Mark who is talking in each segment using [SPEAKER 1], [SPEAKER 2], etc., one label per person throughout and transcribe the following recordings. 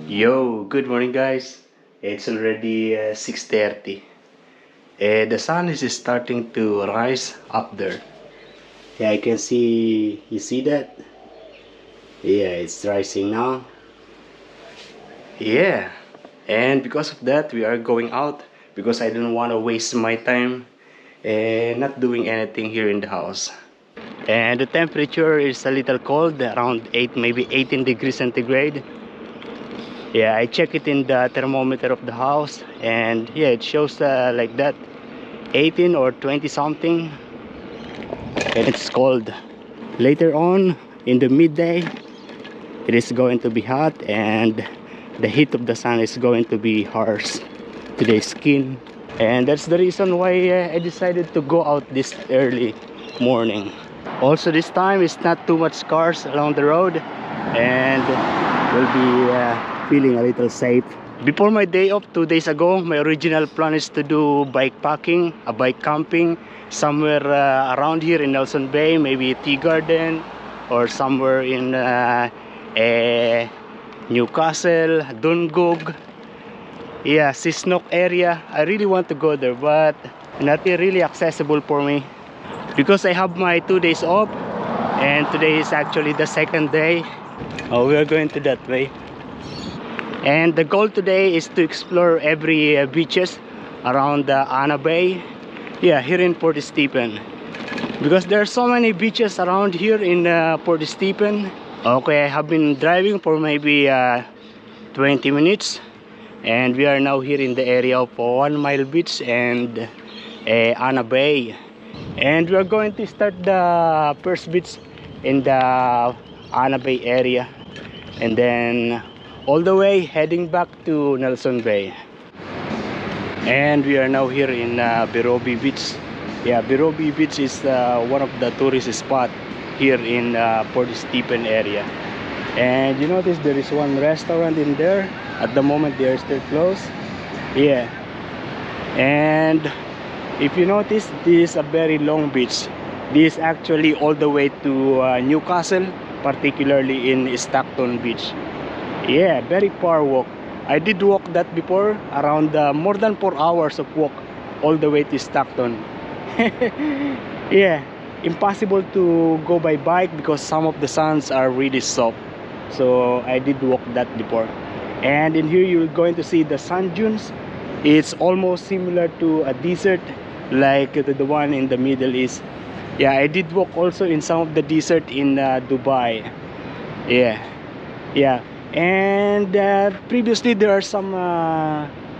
[SPEAKER 1] Yo, good morning guys. It's already 6:30. The sun is starting to rise up there. Yeah, I can see, you see that? Yeah, it's rising now. Yeah, and because of that, we are going out because I don't want to waste my time not doing anything here in the house. And the temperature is a little cold, around 8, maybe 18 degrees centigrade. Yeah, I check it in the thermometer of the house, and yeah, it shows like that 18 or 20 something, and it's cold. Later on in the midday, it is going to be hot, and the heat of the sun is going to be harsh to the skin. And that's the reason why I decided to go out this early morning. Also, this time it's not too much cars along the road, and we'll be feeling a little safe. Before my day off 2 days ago, my original plan is to do bike packing, bike camping somewhere around here in Nelson Bay, maybe Tea Garden, or somewhere in Newcastle, Dungog, yeah, Sisnok area. I really want to go there, but not really accessible for me because I have my 2 days off, and today is actually the second day. We are going to that way. And the goal today is to explore every beaches around Anna Bay, yeah, here in Port Stephen, because there are so many beaches around here in Port Stephen. Okay, I have been driving for maybe 20 minutes, and we are now here in the area of 1 Mile Beach and Anna Bay, and we are going to start the first beach in the Anna Bay area, and then all the way heading back to Nelson Bay. And we are now here in Birobi Beach. Yeah, Birobi Beach is one of the tourist spot here in Port Stephen area. And you notice there is one restaurant in there. At the moment they are still closed. Yeah, and if you notice, this is a very long beach. This is actually all the way to Newcastle, particularly in Stockton Beach. Yeah, very far walk. I did walk that before, around more than 4 hours of walk all the way to Stockton. Yeah, impossible to go by bike because some of the sands are really soft. So I did walk that before. And in here you're going to see the sand dunes. It's almost similar to a desert like the one in the Middle East. Yeah, I did walk also in some of the desert in Dubai. Yeah, yeah. And previously there are some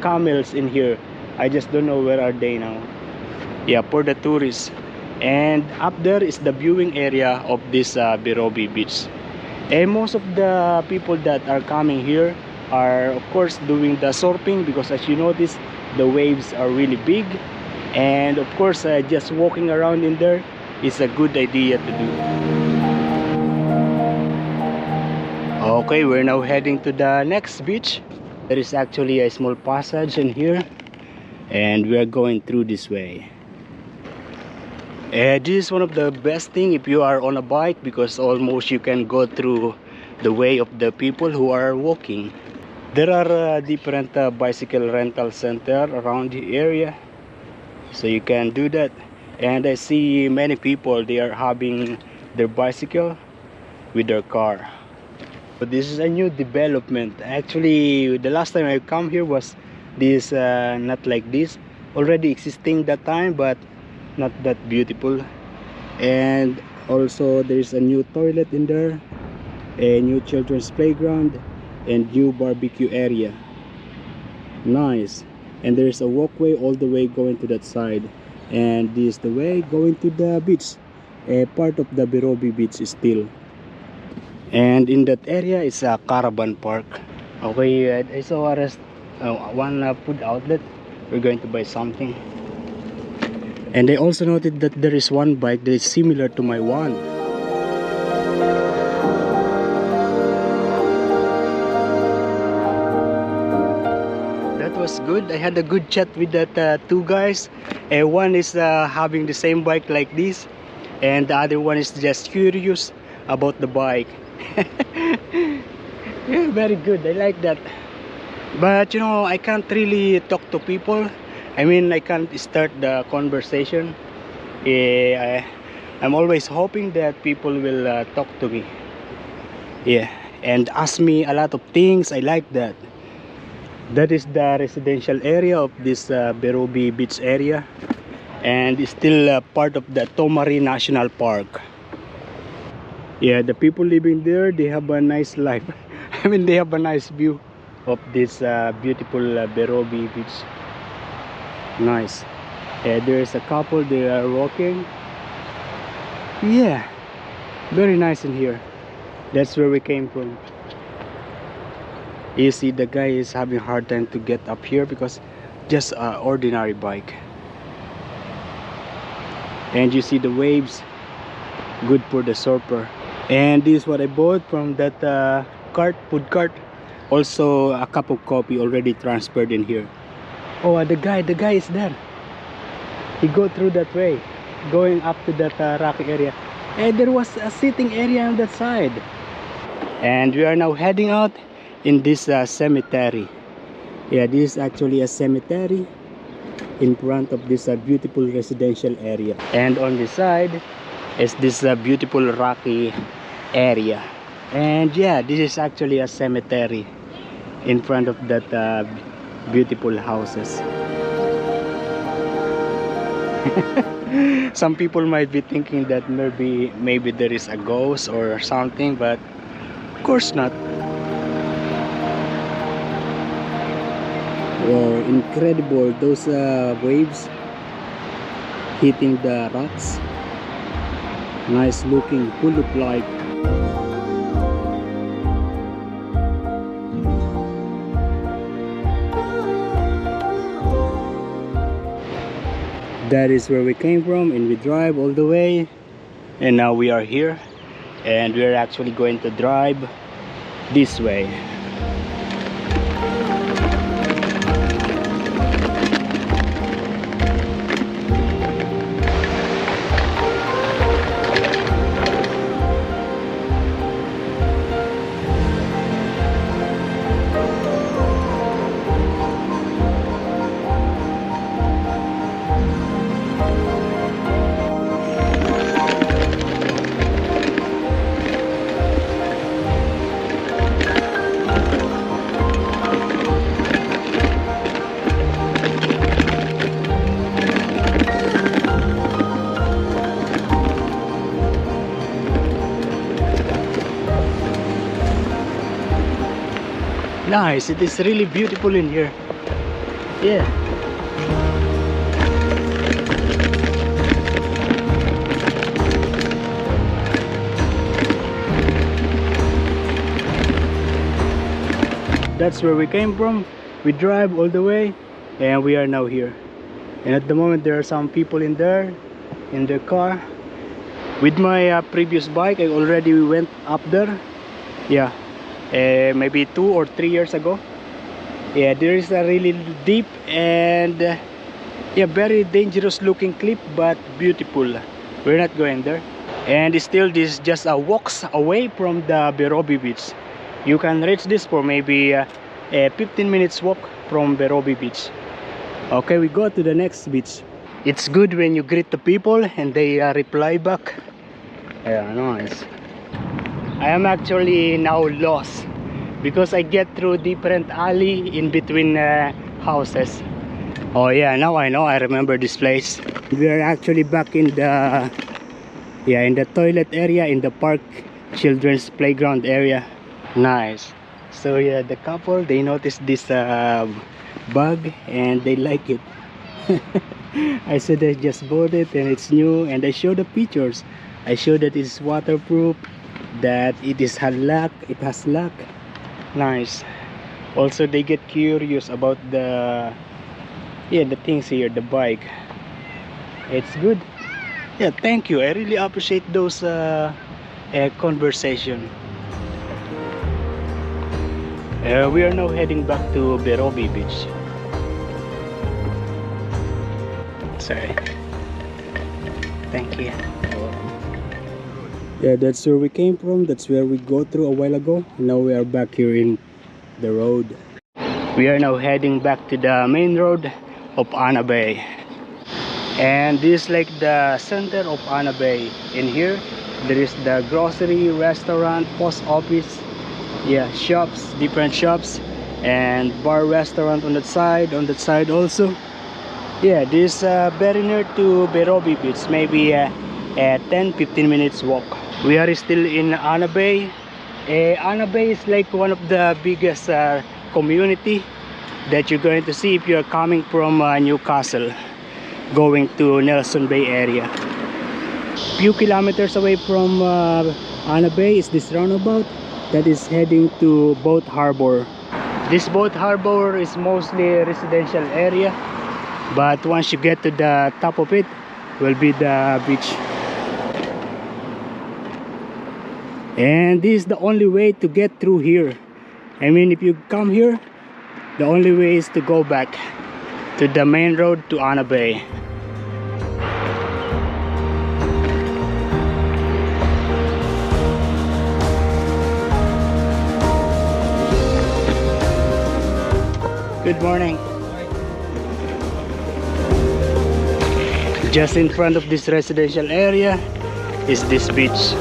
[SPEAKER 1] camels in here. I just don't know where are they now. Yeah, for the tourists. And up there is the viewing area of this Birobi Beach. And most of the people that are coming here are of course doing the surfing, because as you notice the waves are really big. And of course just walking around in there is a good idea to do. Okay, we're now heading to the next beach. There is actually a small passage in here, and we are going through this way. This is one of the best thing if you are on a bike, because almost you can go through the way of the people who are walking. There are different bicycle rental center around the area, so you can do that. And I see many people, they are having their bicycle with their car. But this is a new development. Actually, the last time I come here was this not like this, already existing that time, but not that beautiful. And also there is a new toilet in there, a new children's playground, and new barbecue area. Nice. And there's a walkway all the way going to that side, and this is the way going to the beach. A part of the Birobi Beach is still. And in that area is a caravan park. Okay, I saw one food outlet. We're going to buy something. And I also noted that there is one bike that is similar to my one. That was good. I had a good chat with that two guys. One is having the same bike like this, and the other one is just curious about the bike. Yeah, very good. I like that. But you know, I can't really talk to people. I mean, I can't start the conversation. Yeah, I'm always hoping that people will talk to me. Yeah, and ask me a lot of things. I like that. That is the residential area of this Berobi Beach area, and it's still part of the Tomari National Park. Yeah, the people living there, they have a nice life. I mean, they have a nice view of this beautiful Berobi Beach. Nice. Yeah, there's a couple, they are walking. Yeah, very nice in here. That's where we came from. You see, the guy is having a hard time to get up here because just an ordinary bike. And you see the waves, good for the surfer. And this is what I bought from that food cart. Also a cup of coffee already transferred in here. Oh, the guy is there. He go through that way, going up to that rocky area. And there was a sitting area on that side. And we are now heading out in this cemetery. Yeah, this is actually a cemetery in front of this beautiful residential area. And on this side is this beautiful rocky area. And yeah, this is actually a cemetery in front of that beautiful houses. Some people might be thinking that maybe there is a ghost or something, but of course not. Wow, incredible, those waves hitting the rocks. Nice looking, full of life. That is where we came from, and we drive all the way, and now we are here, and we're actually going to drive this way. Nice, it is really beautiful in here. Yeah. That's where we came from. We drive all the way and we are now here. And at the moment there are some people in there in their car. With my previous bike, I already went up there. Yeah. Maybe 2 or 3 years ago. Yeah, there is a really deep and yeah, very dangerous looking cliff, but beautiful. We're not going there. And still, this is just a walks away from the Berobi Beach. You can reach this for maybe a 15 minutes walk from Berobi Beach. Okay, we go to the next beach. It's good when you greet the people and they reply back. Yeah, nice. I am actually now lost because I get through different alley in between houses. Oh yeah, now I know, I remember this place. We are actually back in the toilet area in the park children's playground area. Nice. So yeah, the couple, they noticed this bug and they like it. I said I just bought it and it's new, and I showed the pictures. I showed that it's waterproof, that it has lock. Nice. Also they get curious about the things here, the bike. It's good. Yeah, thank you. I really appreciate those conversation. We are now heading back to Berobi Beach. Sorry. Thank you. Yeah, that's where we came from. That's where we go through a while ago. Now we are back here in the road. We are now heading back to the main road of Anna Bay. And this is like the center of Anna Bay. In here, there is the grocery, restaurant, post office, yeah, shops, different shops, and bar, restaurant on that side also. Yeah, this very near to Berobi Beach, maybe a 10-15 minutes walk. We are still in Anna Bay. Anna Bay is like one of the biggest community that you're going to see if you're coming from Newcastle going to Nelson Bay area. Few kilometers away from Anna Bay is this roundabout that is heading to Boat Harbour. This Boat Harbour is mostly a residential area, but once you get to the top of it will be the beach. And this is the only way to get through here. I mean, if you come here, the only way is to go back to the main road to Anna Bay. Good morning. Just in front of this residential area is this beach.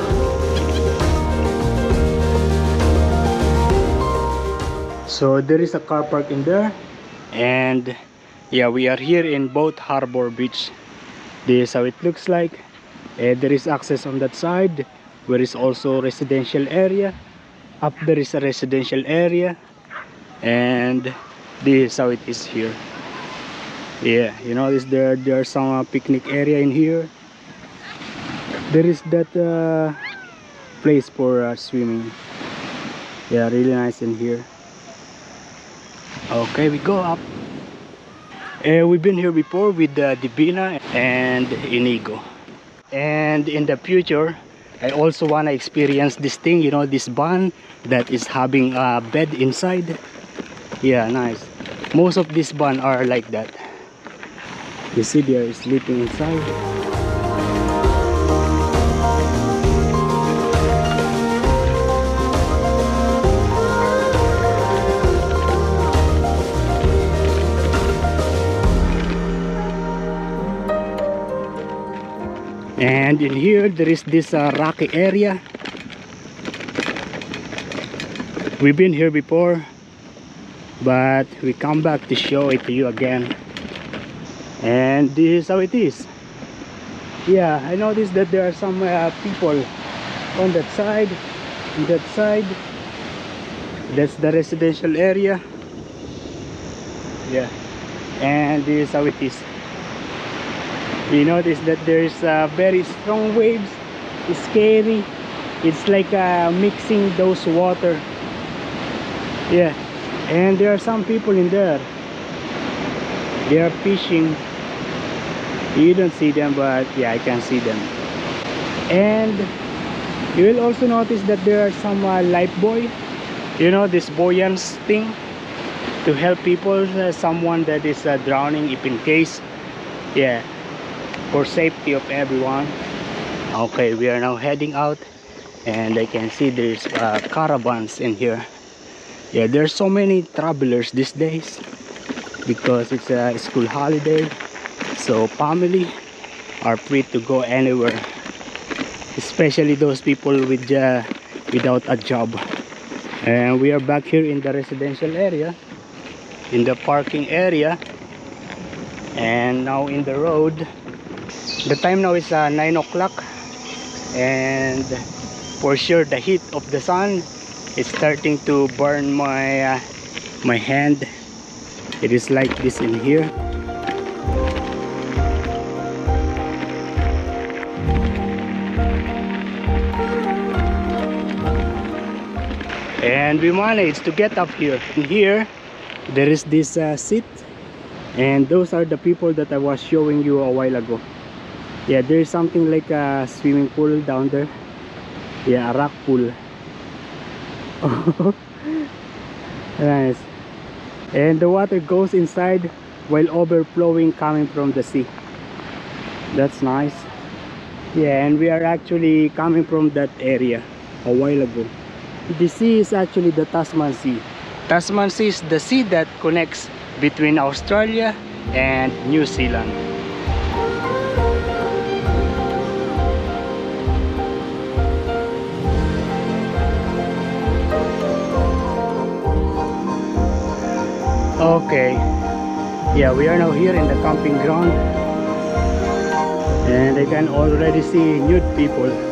[SPEAKER 1] So there is a car park in there, and yeah, we are here in Boat Harbour Beach. This is how it looks like. There is access on that side where is also residential area. Up there is a residential area, and this is how it is here. Yeah, you notice there's some picnic area in here. There is that place for swimming. Yeah, really nice in here. Okay, we go up. We've been here before with Divina and Inigo, and in the future I also want to experience this thing, you know, this van that is having a bed inside. Yeah, nice. Most of these van are like that. You see, they are sleeping inside. And in here there is this rocky area. We've been here before, but we come back to show it to you again. And this is how it is. Yeah, I noticed that there are some people on that side, that's the residential area. Yeah, and this is how it is. You notice that there's very strong waves. It's scary. It's like mixing those water. Yeah, and there are some people in there. They are fishing. You don't see them, but yeah, I can see them. And you will also notice that there are some life buoy, you know, this buoyance thing to help people, someone that is drowning, if in case. Yeah, for safety of everyone. Okay, we are now heading out, and I can see there's caravans in here. Yeah, there's so many travelers these days because it's a school holiday, so family are free to go anywhere, especially those people with without a job. And we are back here in the residential area, in the parking area, and now in the road. The time now is 9 o'clock, and for sure the heat of the sun is starting to burn my my hand. It is like this in here. And we managed to get up here. In here there is this seat, and those are the people that I was showing you a while ago. Yeah, there is something like a swimming pool down there. Yeah, a rock pool. Nice. And the water goes inside while overflowing coming from the sea. That's nice. Yeah, and we are actually coming from that area a while ago. The sea is actually the Tasman Sea. Tasman Sea is the sea that connects between Australia and New Zealand. Okay, yeah, we are now here in the camping ground, and I can already see nude people.